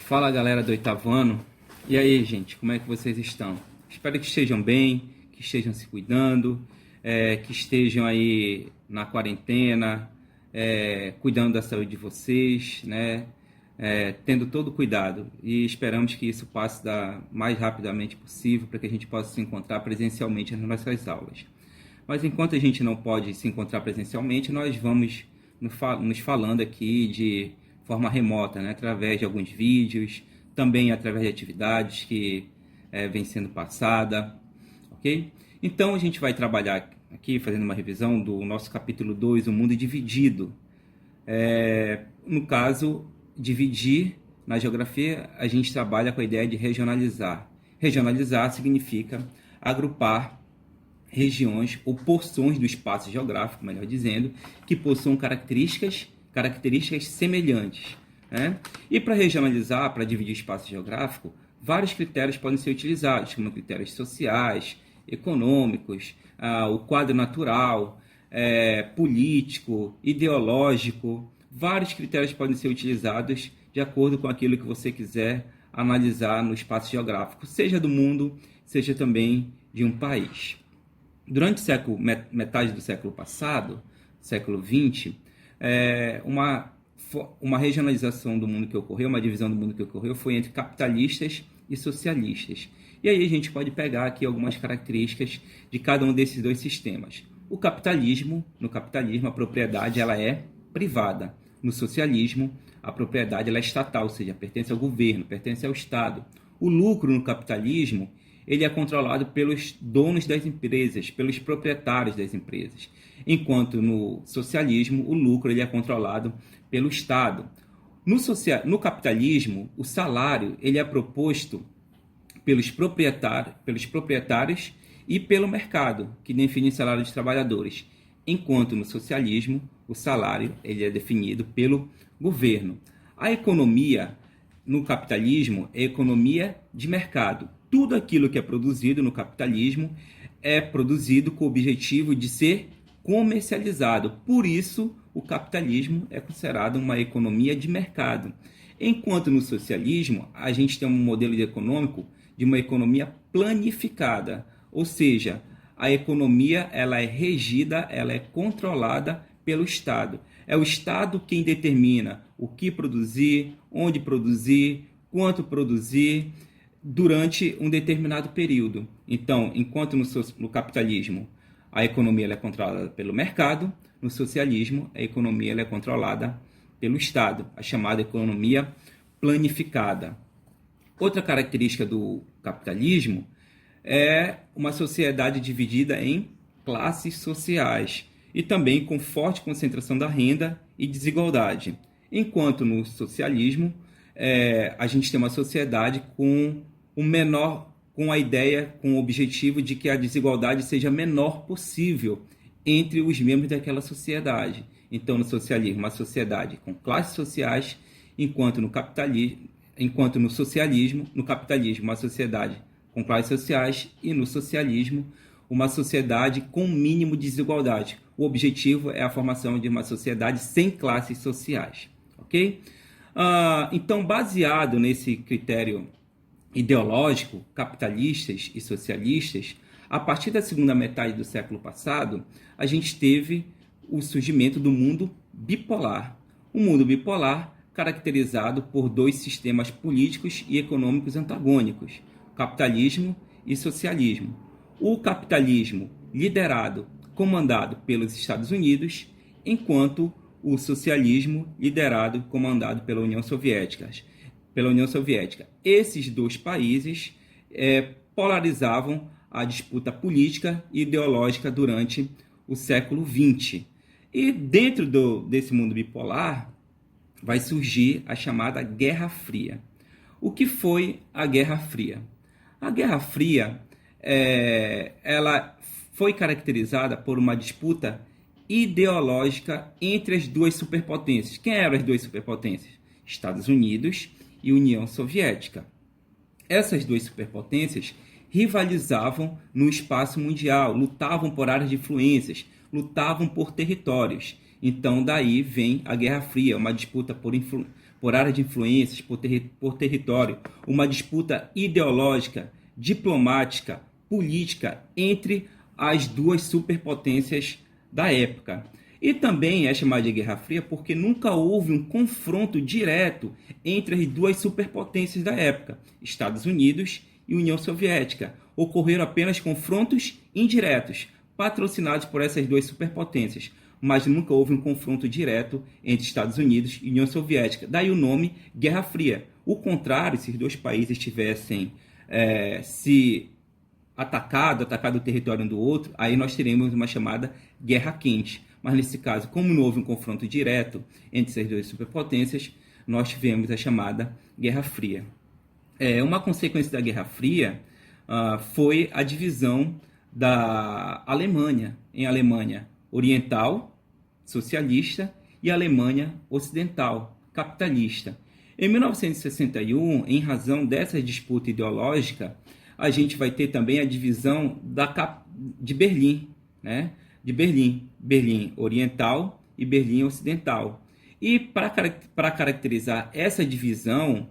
Fala galera do oitavo ano, e aí gente, como é que vocês estão? Espero que estejam bem, que estejam se cuidando, que estejam aí na quarentena, cuidando da saúde de vocês, né? Tendo todo o cuidado, e esperamos que isso passe da mais rapidamente possível para que a gente possa se encontrar presencialmente nas nossas aulas. Mas enquanto a gente não pode se encontrar presencialmente, nós vamos nos falando aqui de forma remota, né? Através de alguns vídeos, também através de atividades que vem sendo passada, ok? Então a gente vai trabalhar aqui fazendo uma revisão do nosso capítulo 2, O Mundo Dividido. No caso, dividir na geografia, a gente trabalha com a ideia de regionalizar. Regionalizar significa agrupar regiões ou porções do espaço geográfico, melhor dizendo, que possuam características semelhantes, né? E para regionalizar, para dividir o espaço geográfico, vários critérios podem ser utilizados, como critérios sociais, econômicos, o quadro natural, político, ideológico. Vários critérios podem ser utilizados de acordo com aquilo que você quiser analisar no espaço geográfico, seja do mundo, seja também de um país. Durante metade do século passado, século XX, uma regionalização do mundo que ocorreu, uma divisão do mundo que ocorreu, foi entre capitalistas e socialistas. E aí a gente pode pegar aqui algumas características de cada um desses dois sistemas. No capitalismo, a propriedade ela é privada. No socialismo, a propriedade ela é estatal, ou seja, pertence ao governo, pertence ao Estado. O lucro no capitalismo ele é controlado pelos donos das empresas, pelos proprietários das empresas, enquanto no socialismo o lucro ele é controlado pelo Estado. No capitalismo, o salário ele é proposto pelos proprietários e pelo mercado, que define o salário dos trabalhadores, enquanto no socialismo o salário ele é definido pelo governo. A economia no capitalismo é economia de mercado. Tudo aquilo que é produzido no capitalismo é produzido com o objetivo de ser comercializado. Por isso, o capitalismo é considerado uma economia de mercado. Enquanto no socialismo, a gente tem um modelo econômico de uma economia planificada. Ou seja, a economia ela é regida, ela é controlada pelo Estado. É o Estado quem determina o que produzir, onde produzir, quanto produzir, durante um determinado período. Então, enquanto no capitalismo a economia ela é controlada pelo mercado, no socialismo a economia ela é controlada pelo Estado, a chamada economia planificada. Outra característica do capitalismo é uma sociedade dividida em classes sociais e também com forte concentração da renda e desigualdade. Enquanto no socialismo a gente tem uma sociedade com o objetivo de que a desigualdade seja a menor possível entre os membros daquela sociedade. Então, no socialismo, uma sociedade com classes sociais, enquanto no capitalismo, no capitalismo, uma sociedade com classes sociais e no socialismo, uma sociedade com mínimo de desigualdade. O objetivo é a formação de uma sociedade sem classes sociais, ok? Então, baseado nesse critério ideológico, capitalistas e socialistas, a partir da segunda metade do século passado, a gente teve o surgimento do mundo bipolar. Um mundo bipolar caracterizado por dois sistemas políticos e econômicos antagônicos, capitalismo e socialismo. O capitalismo comandado pelos Estados Unidos, enquanto o socialismo comandado pela União Soviética. Esses dois países polarizavam a disputa política e ideológica durante o século XX. E dentro desse mundo bipolar vai surgir a chamada Guerra Fria. O que foi a Guerra Fria? A Guerra Fria ela foi caracterizada por uma disputa ideológica entre as duas superpotências. Quem eram as duas superpotências? Estados Unidos e União Soviética. Essas duas superpotências rivalizavam no espaço mundial, lutavam por áreas de influências, lutavam por territórios. Então, daí vem a Guerra Fria, uma disputa por área de influências, por território, uma disputa ideológica, diplomática, política entre as duas superpotências da época. E também é chamada de Guerra Fria porque nunca houve um confronto direto entre as duas superpotências da época, Estados Unidos e União Soviética. Ocorreram apenas confrontos indiretos, patrocinados por essas duas superpotências, mas nunca houve um confronto direto entre Estados Unidos e União Soviética. Daí o nome Guerra Fria. O contrário, se os dois países tivessem se atacado o território um do outro, aí nós teremos uma chamada Guerra Quente. Mas nesse caso, como não houve um confronto direto entre essas duas superpotências, nós tivemos a chamada Guerra Fria. Uma consequência da Guerra Fria foi a divisão da Alemanha em Alemanha Oriental, socialista, e Alemanha Ocidental, capitalista. Em 1961, em razão dessa disputa ideológica, a gente vai ter também a divisão de Berlim, né? De Berlim Oriental e Berlim Ocidental. E para caracterizar essa divisão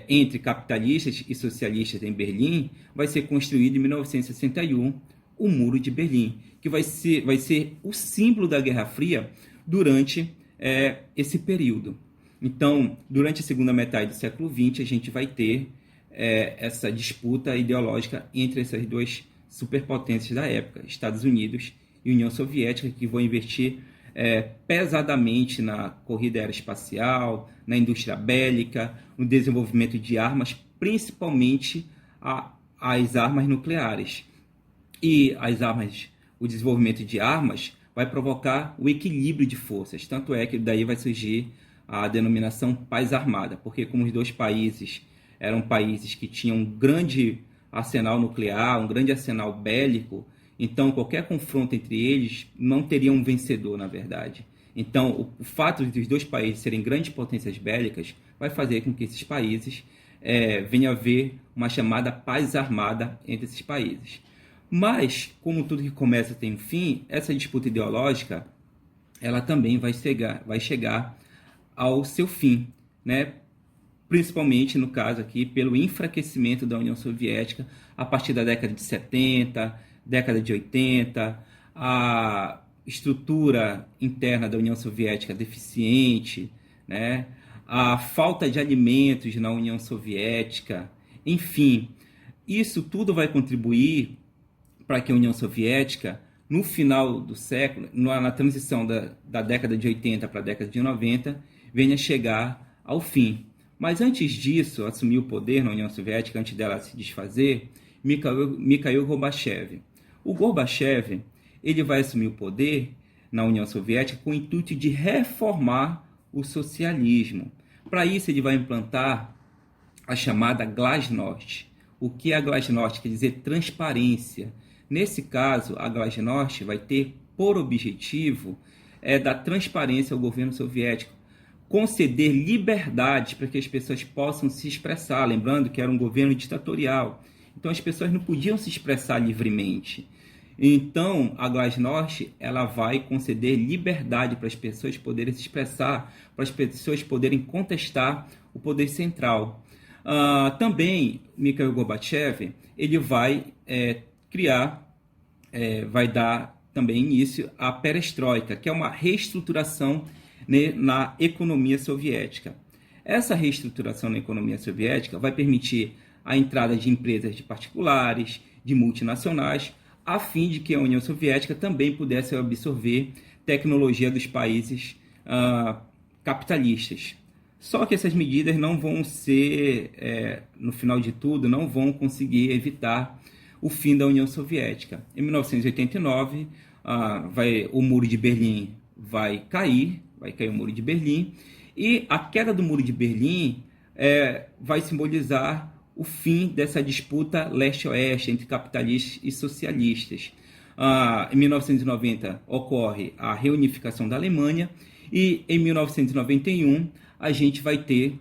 entre capitalistas e socialistas em Berlim, vai ser construído em 1961 o Muro de Berlim, que vai ser o símbolo da Guerra Fria durante esse período. Então, durante a segunda metade do século XX, a gente vai ter essa disputa ideológica entre essas duas superpotências da época, Estados Unidos e União Soviética, que vão investir pesadamente na corrida aeroespacial, na indústria bélica, no desenvolvimento de armas, principalmente as armas nucleares. E o desenvolvimento de armas vai provocar o equilíbrio de forças, tanto é que daí vai surgir a denominação paz armada, porque como os dois países eram países que tinham um grande arsenal nuclear, um grande arsenal bélico, então qualquer confronto entre eles não teria um vencedor, na verdade. Então o fato de os dois países serem grandes potências bélicas vai fazer com que esses países venha a haver uma chamada paz armada entre esses países. Mas, como tudo que começa tem um fim, essa disputa ideológica ela também vai chegar ao seu fim, né? Principalmente, no caso aqui, pelo enfraquecimento da União Soviética a partir da década de 70, década de 80, a estrutura interna da União Soviética deficiente, né? A falta de alimentos na União Soviética, enfim, isso tudo vai contribuir para que a União Soviética, no final do século, na transição da década de 80 para a década de 90, venha chegar ao fim. Mas antes disso, assumir o poder na União Soviética, antes dela se desfazer, Mikhail Gorbachev. O Gorbachev ele vai assumir o poder na União Soviética com o intuito de reformar o socialismo. Para isso, ele vai implantar a chamada Glasnost. O que é a Glasnost? Quer dizer transparência. Nesse caso, a Glasnost vai ter por objetivo dar transparência ao governo soviético, conceder liberdade para que as pessoas possam se expressar, lembrando que era um governo ditatorial, então as pessoas não podiam se expressar livremente. Então a Glasnost ela vai conceder liberdade para as pessoas poderem se expressar, para as pessoas poderem contestar o poder central. Também Mikhail Gorbachev ele vai vai dar também início à perestroika, que é uma reestruturação na economia soviética. Essa reestruturação na economia soviética vai permitir a entrada de empresas de particulares, de multinacionais, a fim de que a União Soviética também pudesse absorver tecnologia dos países capitalistas. Só que essas medidas não vão ser, no final de tudo, não vão conseguir evitar o fim da União Soviética. Em 1989, o Muro de Berlim vai cair o Muro de Berlim, e a queda do Muro de Berlim vai simbolizar o fim dessa disputa leste-oeste entre capitalistas e socialistas. Em 1990 ocorre a reunificação da Alemanha, e em 1991 a gente vai ter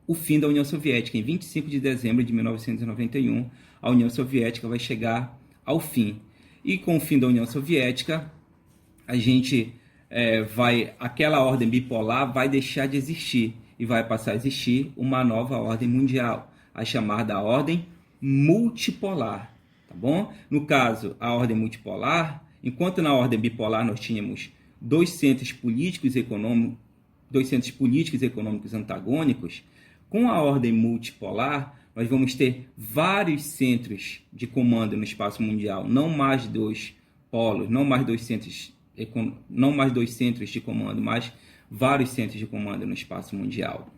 o fim da União Soviética. Em 25 de dezembro de 1991, a União Soviética vai chegar ao fim. E com o fim da União Soviética, a gente aquela ordem bipolar vai deixar de existir e vai passar a existir uma nova ordem mundial, a chamada ordem multipolar, tá bom? No caso, a ordem multipolar, enquanto na ordem bipolar nós tínhamos dois centros políticos e econômicos antagônicos, com a ordem multipolar nós vamos ter vários centros de comando no espaço mundial, não mais dois polos, não mais dois centros de comando, mas vários centros de comando no espaço mundial.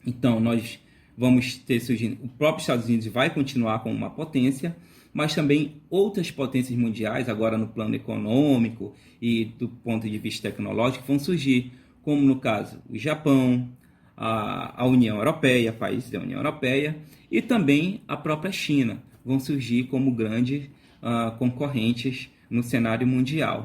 Então, nós vamos ter surgindo, o próprio Estados Unidos vai continuar como uma potência, mas também outras potências mundiais, agora no plano econômico e do ponto de vista tecnológico, vão surgir, como no caso o Japão, a União Europeia, países da União Europeia, e também a própria China, vão surgir como grandes concorrentes no cenário mundial.